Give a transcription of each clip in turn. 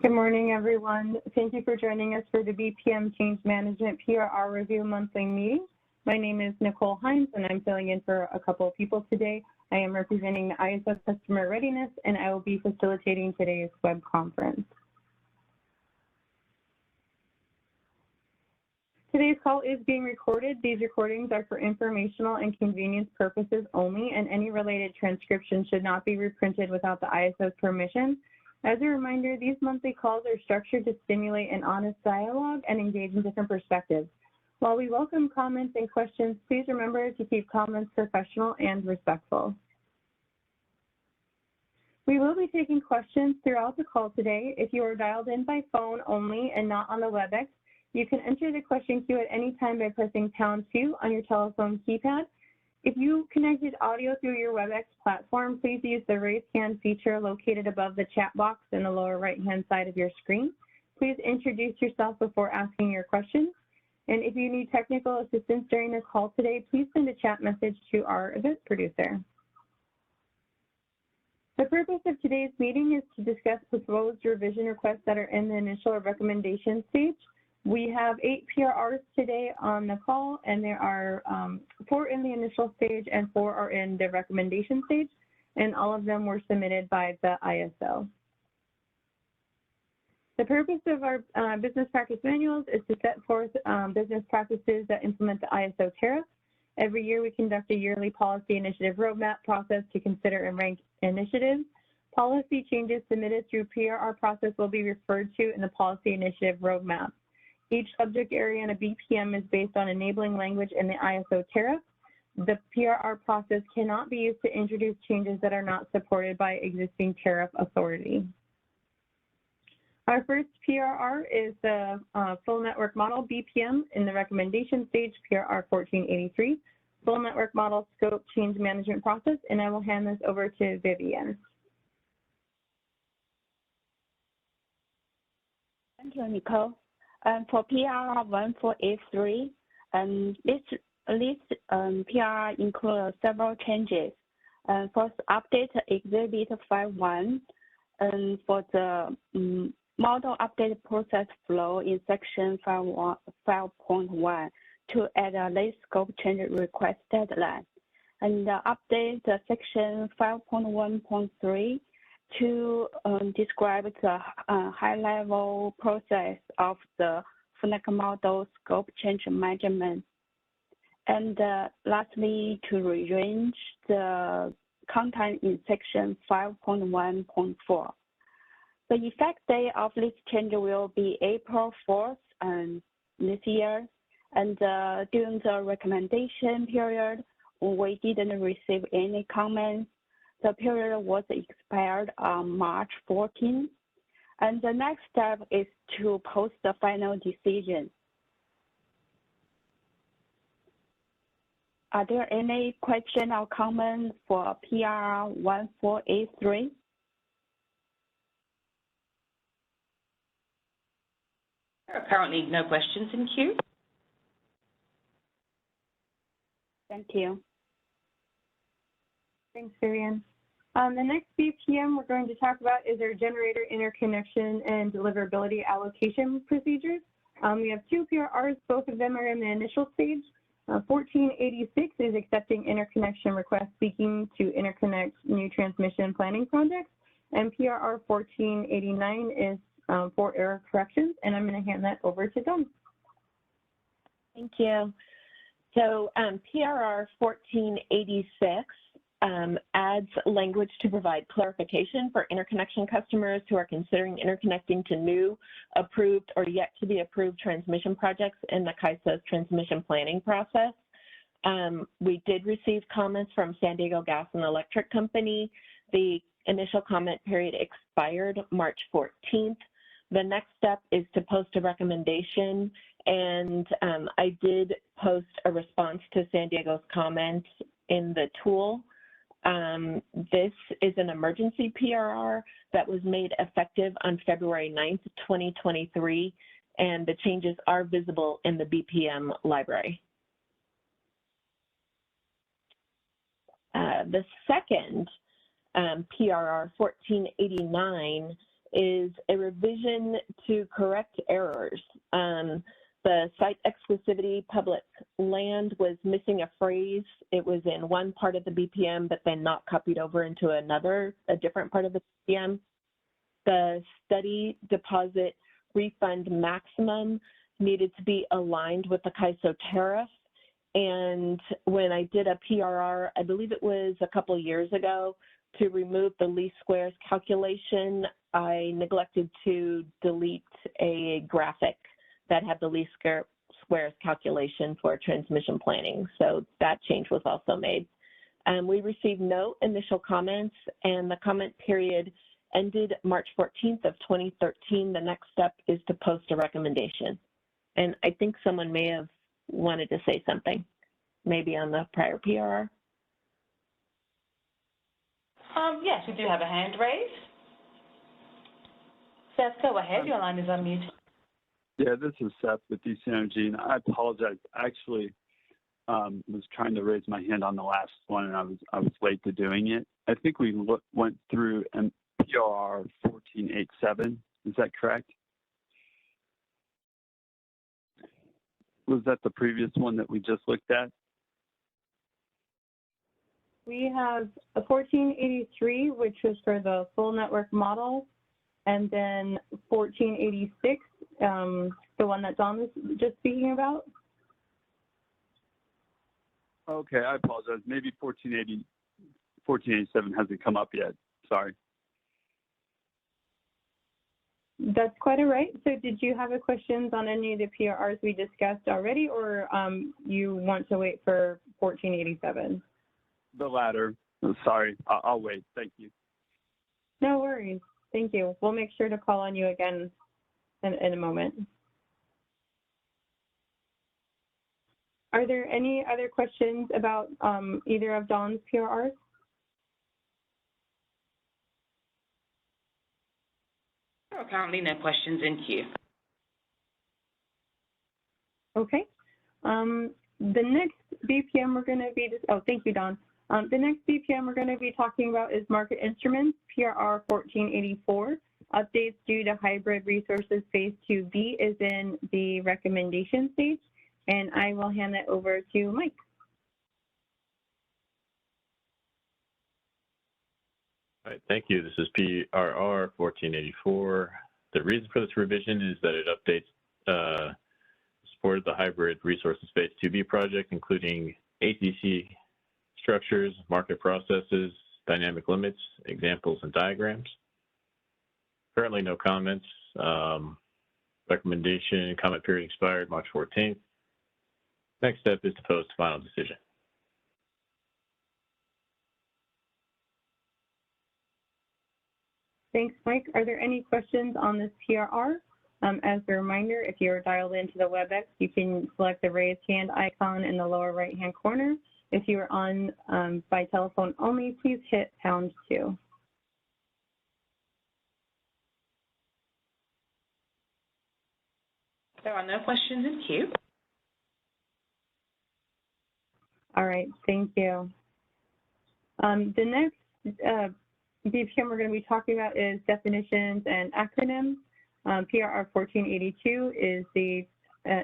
Good morning, everyone. Thank you for joining us for the BPM Change Management PRR Review Monthly Meeting. My name is Nicole Hines, and I'm filling in for a couple of people today. I am representing the ISO Customer Readiness, and I will be facilitating today's web conference. Today's call is being recorded. These recordings are for informational and convenience purposes only, and any related transcription should not be reprinted without the ISO's permission. As a reminder, these monthly calls are structured to stimulate an honest dialogue and engage in different perspectives. While we welcome comments and questions, please remember to keep comments professional and respectful. We will be taking questions throughout the call today. If you are dialed in by phone only and not on the WebEx, you can enter the question queue at any time by pressing #2 on your telephone keypad. If you connected audio through your WebEx platform, please use the raise hand feature located above the chat box in the lower right-hand side of your screen. Please introduce yourself before asking your questions. And if you need technical assistance during the call today, please send a chat message to our event producer. The purpose of today's meeting is to discuss proposed revision requests that are in the initial recommendation stage. We have 8 PRRs today on the call, and there are 4 in the initial stage and 4 are in the recommendation stage, and all of them were submitted by the ISO. The purpose of our business practice manuals is to set forth business practices that implement the ISO tariff. Every year we conduct a yearly policy initiative roadmap process to consider and rank initiatives. Policy changes submitted through PRR process will be referred to in the policy initiative roadmap. Each subject area in a BPM is based on enabling language in the ISO tariff. The PRR process cannot be used to introduce changes that are not supported by existing tariff authority. Our first PRR is the full network model BPM in the recommendation stage, PRR 1483, full network model scope change management process, and I will hand this over to Vivian. Thank you, Nicole. For PRR 1483, this PRR includes several changes. First, update Exhibit 5.1, and for the model update process flow in section 5.1 to add a late scope change request deadline, and update the section 5.1.3 to describe the high-level process of the FNAC model scope change management. And lastly, to rearrange the content in section 5.1.4. The effect date of this change will be April 4th this year. And during the recommendation period, we didn't receive any comments. The period was expired on March 14th. And the next step is to post the final decision. Are there any questions or comments for PRR 1483? There are currently no questions in queue. Thank you. Thanks, Vivian. The next BPM we're going to talk about is our generator interconnection and deliverability allocation procedures. We have 2 PRRs, both of them are in the initial stage. 1486 is accepting interconnection requests seeking to interconnect new transmission planning projects, and PRR 1489 is for error corrections, and I'm going to hand that over to Dawn. Thank you. So PRR 1486 adds language to provide clarification for interconnection customers who are considering interconnecting to new, approved, or yet to be approved transmission projects in the CAISO's transmission planning process. We did receive comments from San Diego Gas and Electric Company. The initial comment period expired March 14th. The next step is to post a recommendation, and I did post a response to San Diego's comments in the tool. This is an emergency PRR that was made effective on February 9th, 2023, and the changes are visible in the BPM library. The second PRR 1489 is a revision to correct errors. The site exclusivity public land was missing a phrase. It was in one part of the BPM, but then not copied over into a different part of the BPM. The study deposit refund maximum needed to be aligned with the CAISO tariff. And when I did a PRR, I believe it was a couple of years ago, to remove the least squares calculation, I neglected to delete a graphic that had the least squares calculation for transmission planning. So that change was also made. We received no initial comments, and the comment period ended March 14th of 2013. The next step is to post a recommendation. And I think someone may have wanted to say something, maybe on the prior PRR. Yes, we do have a hand raised. Seth, go ahead. Your line is unmuted. Yeah, this is Seth with DC Energy, and I apologize. I actually was trying to raise my hand on the last one, and I was late to doing it. I think we went through PRR 1487. Is that correct? Was that the previous one that we just looked at? We have a 1483, which was for the full network model, and then 1486, the one that Don was just speaking about. Okay, I apologize. Maybe 1487 hasn't come up yet. Sorry. That's quite all right. So did you have questions on any of the PRRs we discussed already, or you want to wait for 1487? The latter. Sorry, I'll wait. Thank you. No worries. Thank you. We'll make sure to call on you again in a moment. Are there any other questions about either of Don's PRRs? There are currently no questions in queue. Okay. The next BPM we're going to be, thank you, Don. The next BPM we're going to be talking about is market instruments, PRR 1484. Updates due to hybrid resources phase 2B is in the recommendation stage, and I will hand it over to Mike. All right, thank you. This is PRR 1484. The reason for this revision is that it updates support of the hybrid resources phase 2B project, including ATC structures, market processes, dynamic limits, examples, and diagrams. Currently no comments. Recommendation comment period expired March 14th. Next step is to post final decision. Thanks, Mike. Are there any questions on this PRR? As a reminder, if you're dialed into the WebEx, you can select the raised hand icon in the lower right-hand corner. If you are on by telephone only, please hit #2. There are no questions in queue. All right, thank you. The next BPM we're going to be talking about is definitions and acronyms. PRR 1482 is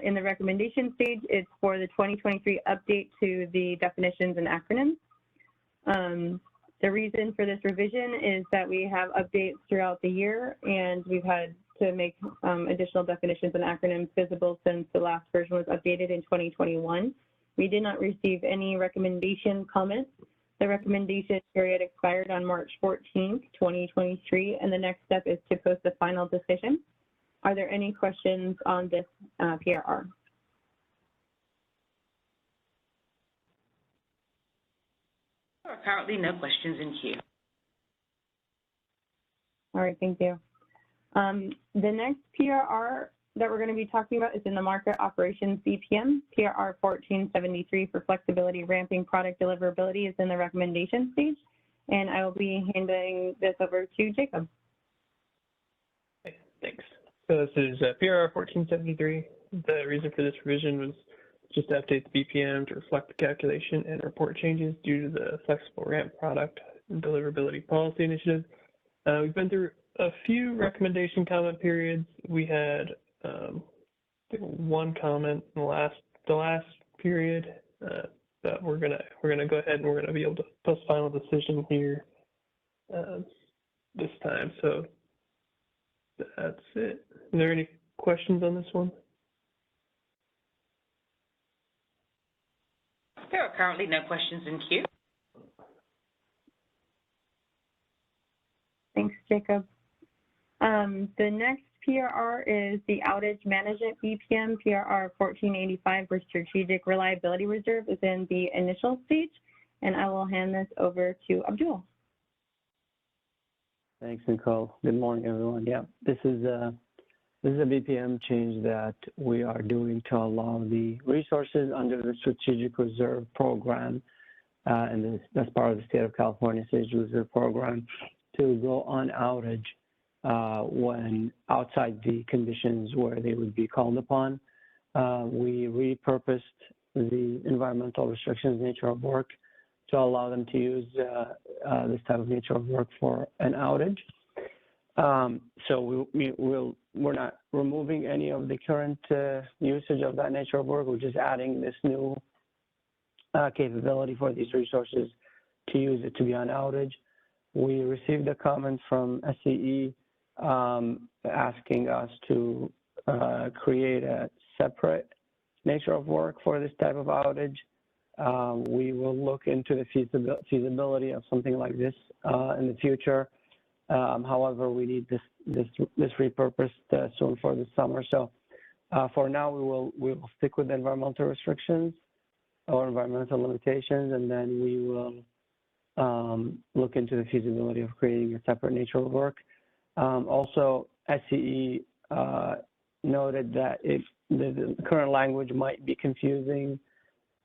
in the recommendation stage. It's for the 2023 update to the definitions and acronyms. The reason for this revision is that we have updates throughout the year, and we've had to make additional definitions and acronyms visible since the last version was updated in 2021. We did not receive any recommendation comments. The recommendation period expired on March 14th, 2023, and the next step is to post the final decision. Are there any questions on this PRR? There are currently no questions in queue. All right, thank you. The next PRR that we're going to be talking about is in the market operations BPM. PRR 1473 for flexibility ramping product deliverability is in the recommendation stage, and I will be handing this over to Jacob. Okay, thanks. So this is PRR 1473. The reason for this revision was just to update the BPM to reflect the calculation and report changes due to the flexible ramp product and deliverability policy initiative. We've been through a few recommendation comment periods. We had one comment in the last period that we're gonna go ahead and we're gonna be able to post final decision here this time. So that's it. Are there any questions on this one? There are currently no questions in queue. Thanks, Jacob. The next PRR is the Outage Management BPM, PRR 1485 for Strategic Reliability Reserve is in the initial stage, and I will hand this over to Abdul. Thanks, Nicole. Good morning, everyone. Yeah, this is a BPM change that we are doing to allow the resources under the Strategic Reserve Program, and that's part of the State of California Strategic Reserve Program, to go on outage when outside the conditions where they would be called upon. We repurposed the environmental restrictions nature of work to allow them to use this type of nature of work for an outage. So we're not removing any of the current usage of that nature of work. We're just adding this new capability for these resources to use it to be on outage. We received a comment from SCE asking us to create a separate nature of work for this type of outage. We will look into the feasibility of something like this in the future. However, we need this repurposed soon for the summer. So for now, we will stick with the environmental restrictions or environmental limitations, and then we will look into the feasibility of creating a separate nature of work. Also, SCE noted that the current language might be confusing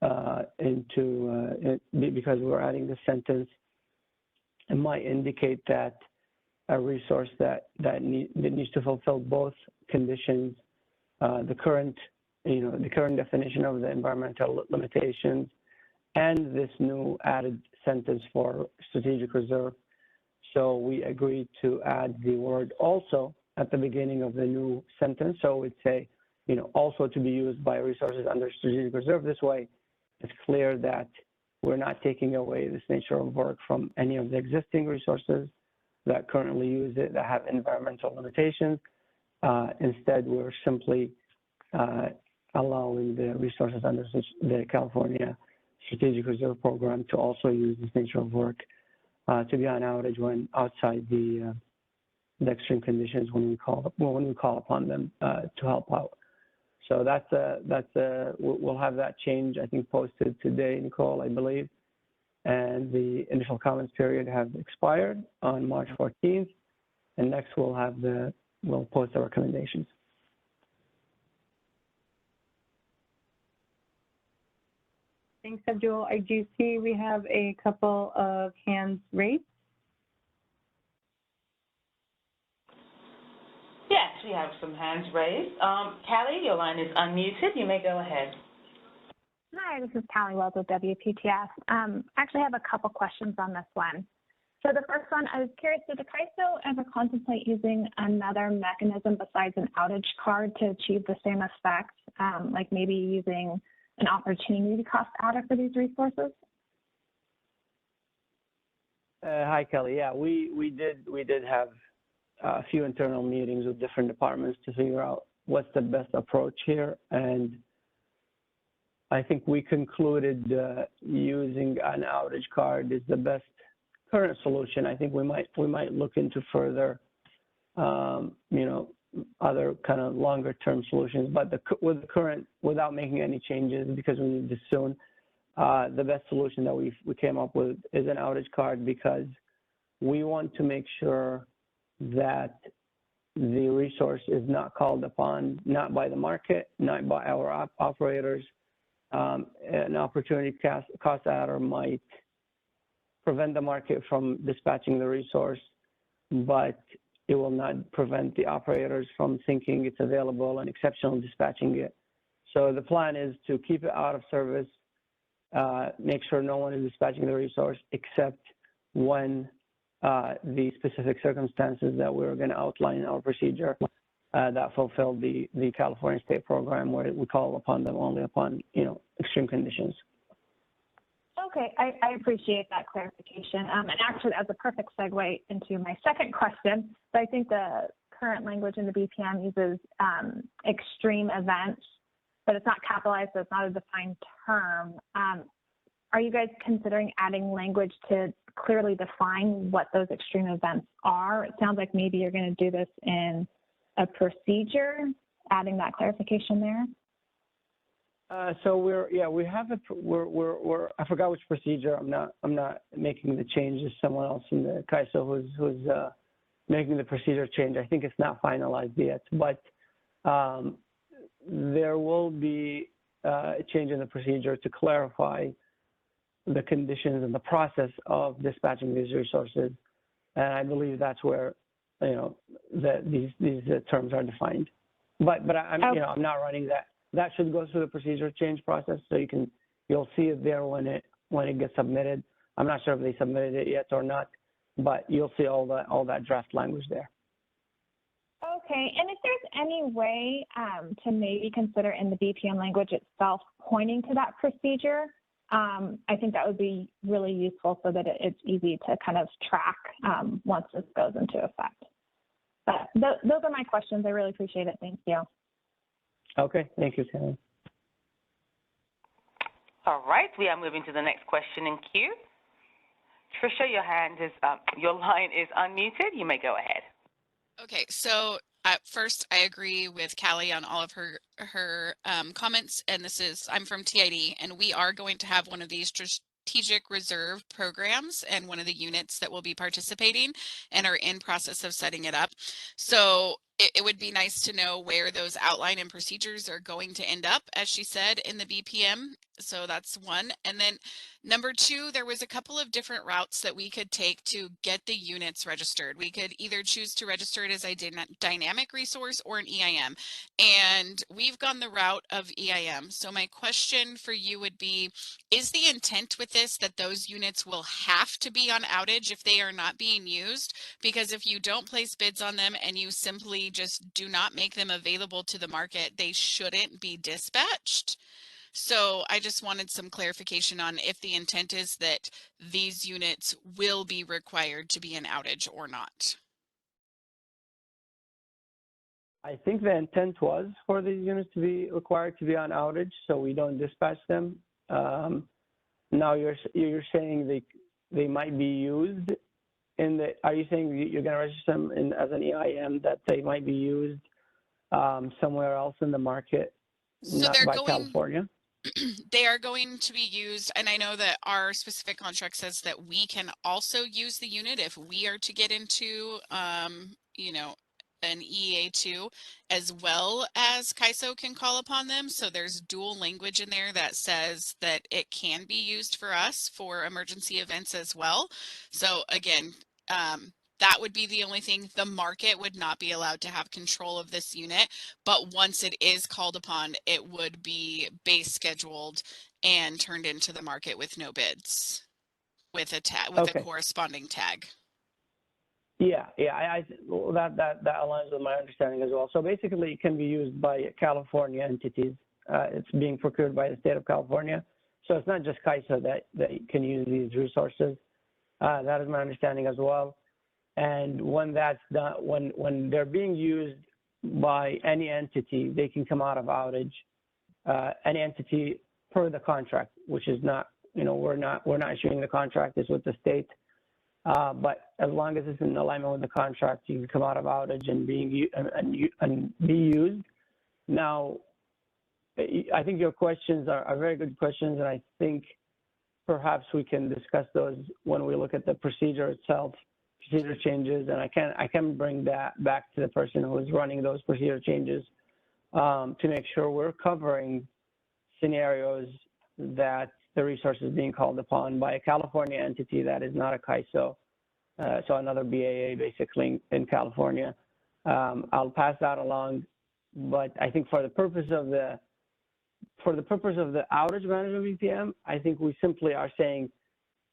because we're adding the sentence. It might indicate that a resource that needs to fulfill both conditions, the current definition of the environmental limitations, and this new added sentence for strategic reserve. So we agreed to add the word also at the beginning of the new sentence. So we'd say, also to be used by resources under strategic reserve. This way, it's clear that we're not taking away this nature of work from any of the existing resources that currently use it that have environmental limitations. Instead, we're simply allowing the resources under the California Strategic Reserve Program to also use this nature of work to be on outage when outside the extreme conditions when we call upon them to help out. So we'll have that change, I think, posted today, Nicole, I believe. And the initial comments period has expired on March 14th. And next we'll post the recommendations. Thanks, Abdul. I do see we have a couple of hands raised. Yes, we have some hands raised. Callie, your line is unmuted. You may go ahead. Hi, this is Callie Wells with WPTF. I actually have a couple questions on this one. So the first one, I was curious, did the CAISO ever contemplate using another mechanism besides an outage card to achieve the same effect, like maybe using an opportunity cost adder for these resources? Hi, Kelly. Yeah, we did have a few internal meetings with different departments to figure out what's the best approach here, and I think we concluded using an outage card is the best current solution. I think we might look into further, other kind of longer term solutions, but with the current, without making any changes because we need this soon, the best solution that we came up with is an outage card, because we want to make sure that the resource is not called upon, not by the market, not by our operators. An opportunity cost adder might prevent the market from dispatching the resource, but it will not prevent the operators from thinking it's available and exceptional dispatching it. So the plan is to keep it out of service, make sure no one is dispatching the resource except when the specific circumstances that we were going to outline in our procedure that fulfill the California state program, where we call upon them only upon, extreme conditions. Okay, I appreciate that clarification. And actually, that's a perfect segue into my second question. So I think the current language in the BPM uses extreme events, but it's not capitalized, so it's not a defined term. Are you guys considering adding language to clearly define what those extreme events are? It sounds like maybe you're going to do this in a procedure, adding that clarification there. So we have I forgot which procedure. I'm not making the changes. Someone else in the CAISO who's making the procedure change. I think it's not finalized yet, but there will be a change in the procedure to clarify the conditions and the process of dispatching these resources. And I believe that's where, these terms are defined. But I'm not running that. That should go through the procedure change process, so you'll see it there when it gets submitted. I'm not sure if they submitted it yet or not, but you'll see all that draft language there. Okay, and if there's any way to maybe consider in the BPM language itself pointing to that procedure, I think that would be really useful so that it's easy to kind of track once this goes into effect. But those are my questions. I really appreciate it. Thank you. Okay, thank you, Sally. All right, we are moving to the next question in queue. Trisha, your line is unmuted. You may go ahead. Okay, so first, I agree with Callie on all of her comments, and I'm from TID, and we are going to have one of these strategic reserve programs and one of the units that will be participating and are in process of setting it up. So it would be nice to know where those outline and procedures are going to end up, as she said, in the BPM. So that's one. And then number two, there was a couple of different routes that we could take to get the units registered. We could either choose to register it as a dynamic resource or an EIM. And we've gone the route of EIM. So my question for you would be, is the intent with this that those units will have to be on outage if they are not being used? Because if you don't place bids on them and you simply just do not make them available to the market, they shouldn't be dispatched. So I just wanted some clarification on if the intent is that these units will be required to be an outage or not. I think the intent was for these units to be required to be on outage, so we don't dispatch them. Now you're saying they might be used are you saying you're going to register them as an EIM, that they might be used somewhere else in the market, so not by California? They are going to be used, and I know that our specific contract says that we can also use the unit if we are to get into, an EA2, as well as CAISO can call upon them. So there's dual language in there that says that it can be used for us for emergency events as well. So again, that would be the only thing. The market would not be allowed to have control of this unit, but once it is called upon, it would be base scheduled and turned into the market with no bids, with a corresponding tag. Yeah, that aligns with my understanding as well. So basically, it can be used by California entities. It's being procured by the state of California. So it's not just CAISO that can use these resources. That is my understanding as well. And when that's done, when they're being used by any entity, they can come out of outage. Any entity per the contract, which is not, we're not issuing the contract. It's with the state. But as long as it's in alignment with the contract, you can come out of outage and be used. Now, I think your questions are very good questions, and I think perhaps we can discuss those when we look at the procedure itself, procedure changes, and I can bring that back to the person who is running those procedure changes to make sure we're covering scenarios that the resource is being called upon by a California entity that is not a CAISO, so another BAA basically in California. I'll pass that along, but I think for the purpose of the outage management BPM, I think we simply are saying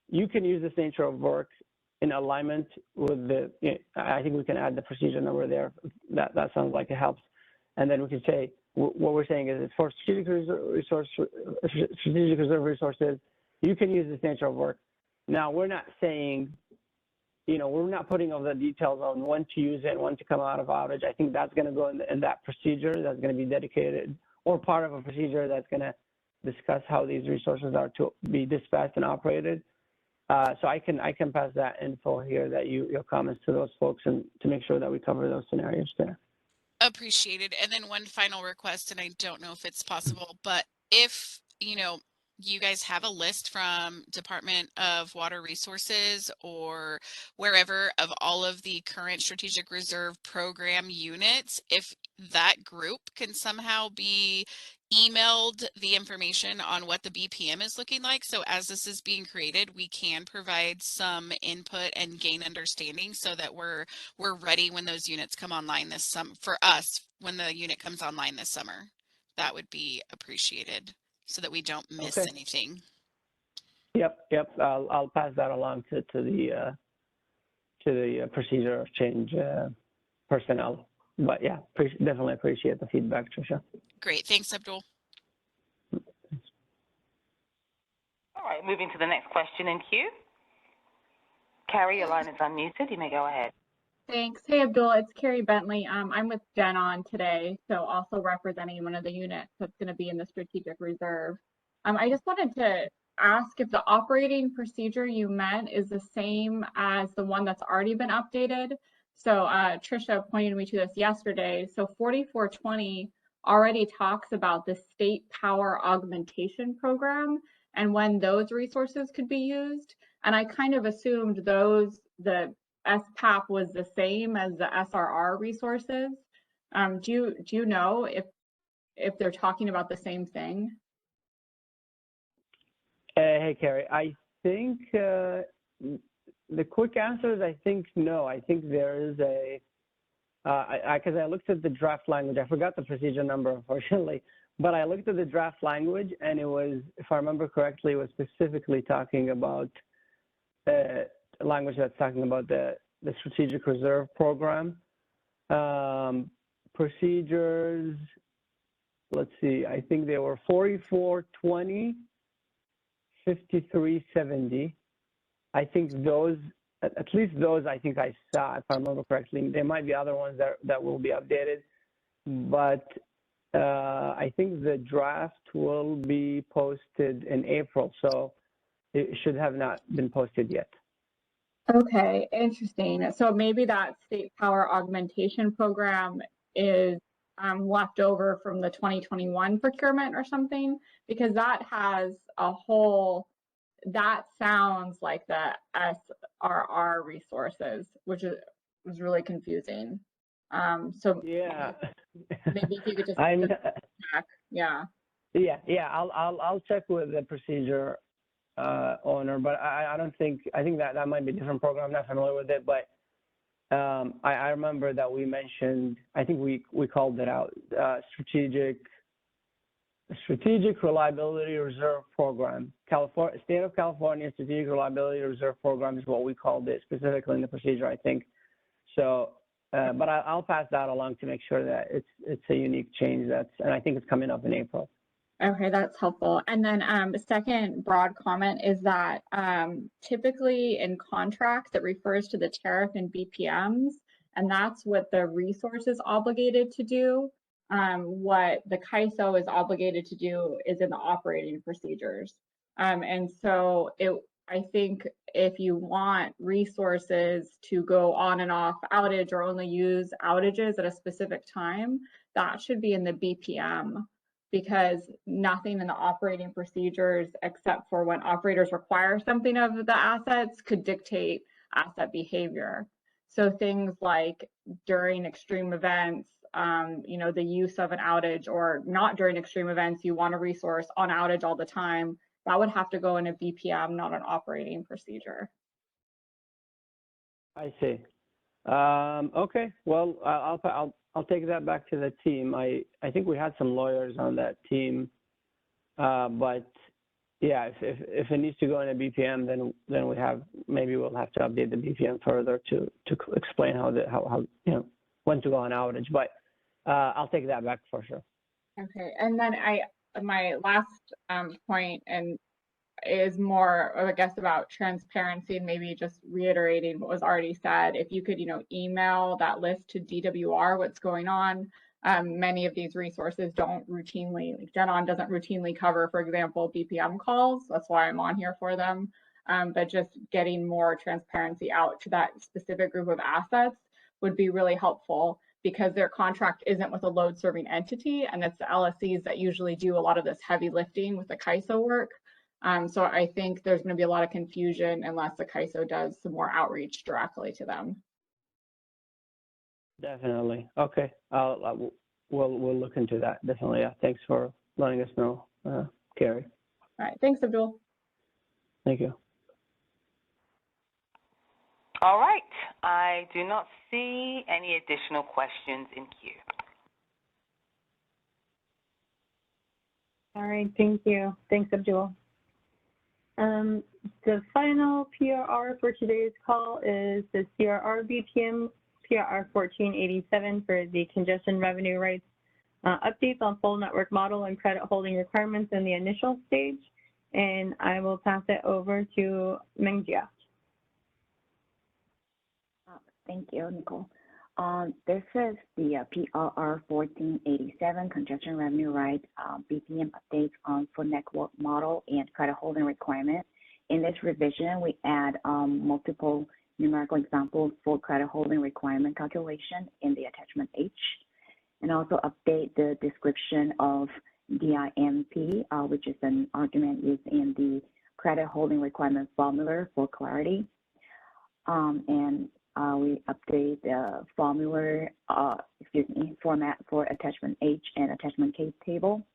you can use this nature of work in alignment with the, I think we can add the procedure number there. That sounds like it helps. And then we can say, what we're saying is for strategic reserve resources, you can use this nature of work. Now, we're not saying, we're not putting all the details on when to use it and when to come out of outage. I think that's going to go in that procedure that's going to be dedicated or part of a procedure that's going to discuss how these resources are to be dispatched and operated. So I can pass that info here, that your comments to those folks, and to make sure that we cover those scenarios there. Appreciated. And then one final request, and I don't know if it's possible, but if, you guys have a list from Department of Water Resources or wherever of all of the current Strategic Reserve Program units, if that group can somehow be emailed the information on what the BPM is looking like. So as this is being created, we can provide some input and gain understanding so that we're ready when those units come online this summer. For us, when the unit comes online this summer, that would be appreciated so that we don't miss anything. Yep. I'll pass that along to the procedure of change personnel. But yeah, definitely appreciate the feedback, Tricia. Great. Thanks, Abdul. All right, moving to the next question in queue. Carrie, your line is unmuted. You may go ahead. Thanks. Hey, Abdul. It's Carrie Bentley. I'm with GenOn today, so also representing one of the units that's going to be in the Strategic Reserve. I just wanted to ask if the operating procedure you meant is the same as the one that's already been updated. So Tricia pointed me to this yesterday. So 4420 already talks about the State Power Augmentation Program and when those resources could be used. And I kind of assumed the SPAP was the same as the SRR resources. Do you know if they're talking about the same thing? Hey, Carrie. I think the quick answer is I think no. I think there is because I looked at the draft language. I forgot the procedure number, unfortunately, but I looked at the draft language, and it was, if I remember correctly, it was specifically talking about language that's talking about the Strategic Reserve Program. Procedures, let's see, I think they were 4420, 5370. I think those, at least those I think I saw, if I remember correctly. There might be other ones that will be updated, but I think the draft will be posted in April, so it should have not been posted yet. Okay, interesting. So maybe that State Power Augmentation Program is left over from the 2021 procurement or something, because that has a whole, that sounds like the SRR resources, which was really confusing. So yeah, maybe if you could just check. Yeah. I'll check with the procedure owner, but I don't think, I think that might be a different program. I'm not familiar with it, but I remember that we mentioned, I think we called it out, Strategic Reliability Reserve Program. State of California Strategic Reliability Reserve Program is what we called it specifically in the procedure, I think. So, but I'll pass that along to make sure that it's a unique change and I think it's coming up in April. Okay, that's helpful. And then the second broad comment is that typically in contracts, it refers to the tariff and BPMs, and that's what the resource is obligated to do. What the CAISO is obligated to do is in the operating procedures. And so I think if you want resources to go on and off outage or only use outages at a specific time, that should be in the BPM, because nothing in the operating procedures except for when operators require something of the assets could dictate asset behavior. So things like during extreme events, the use of an outage, or not during extreme events, you want a resource on outage all the time, that would have to go in a BPM, not an operating procedure. I see. Okay, well, I'll take that back to the team. I think we had some lawyers on that team, but yeah, if it needs to go in a BPM, then we have, maybe we'll have to update the BPM further to explain how you know, when to go on outage. But I'll take that back for sure. Okay, and then my last point and is more, I guess, about transparency and maybe just reiterating what was already said. If you could, you know, email that list to DWR, what's going on. Many of these resources don't routinely, like GenOn doesn't routinely cover, for example, BPM calls. That's why I'm on here for them. But just getting more transparency out to that specific group of assets would be really helpful, because their contract isn't with a load serving entity, and it's the LSCs that usually do a lot of this heavy lifting with the CAISO work. So I think there's going to be a lot of confusion unless the CAISO does some more outreach directly to them. Definitely. Okay. We'll look into that. Definitely. Yeah. Thanks for letting us know, Carrie. All right. Thanks, Abdul. Thank you. All right. I do not see any additional questions in queue. All right. Thank you. Thanks, Abdul. The final PRR for today's call is the CRR BPM PRR 1487 for the congestion revenue rights updates on full network model and credit holding requirements in the initial stage. And I will pass it over to Mengjia. Thank you, Nicole. This is the PRR 1487 congestion revenue rights BPM updates on full network model and credit holding requirement. In this revision, we add multiple numerical examples for credit holding requirement calculation in the attachment H, and also update the description of DIMP, which is an argument used in the credit holding requirement formula for clarity. We update the formula, format for attachment H and attachment K table.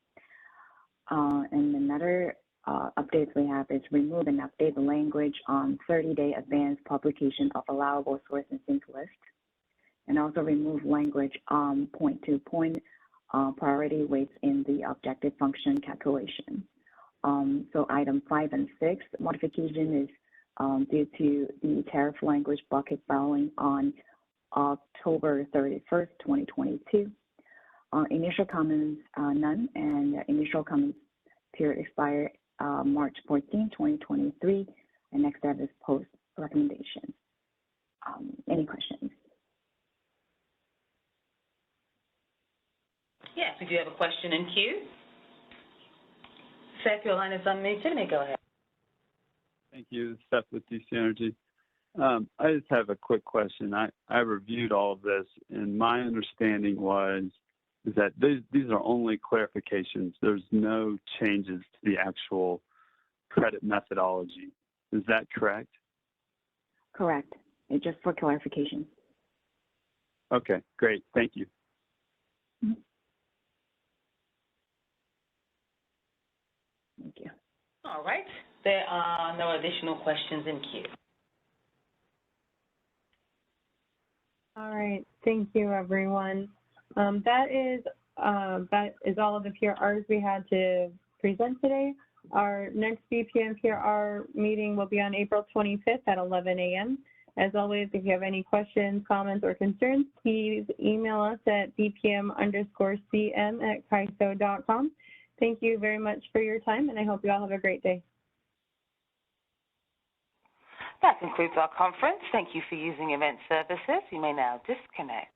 And another updates we have is remove and update the language on 30-day advance publication of allowable source and sink list. And also remove language on point-to-point priority weights in the objective function calculation. So item 5 and 6 modification is due to the tariff language bucket filing on October 31st, 2022. Initial comments, none, and initial comments period expire March 14, 2023. And next step is post recommendation. Any questions? Yes, we do have a question in queue. Seth, your line is unmuted. May go ahead. Thank you, Seth with DC Energy. I just have a quick question. I reviewed all of this, and my understanding is that these are only clarifications. There's no changes to the actual credit methodology. Is that correct? Correct. It's just for clarification. Okay, great. Thank you. Mm-hmm. Thank you. All right. There are no additional questions in queue. All right. Thank you, everyone. That is all of the PRRs we had to present today. Our next BPM PRR meeting will be on April 25th at 11 a.m. As always, if you have any questions, comments, or concerns, please email us at bpm_cm@caiso.com. Thank you very much for your time, and I hope you all have a great day. That concludes our conference. Thank you for using Event Services. You may now disconnect.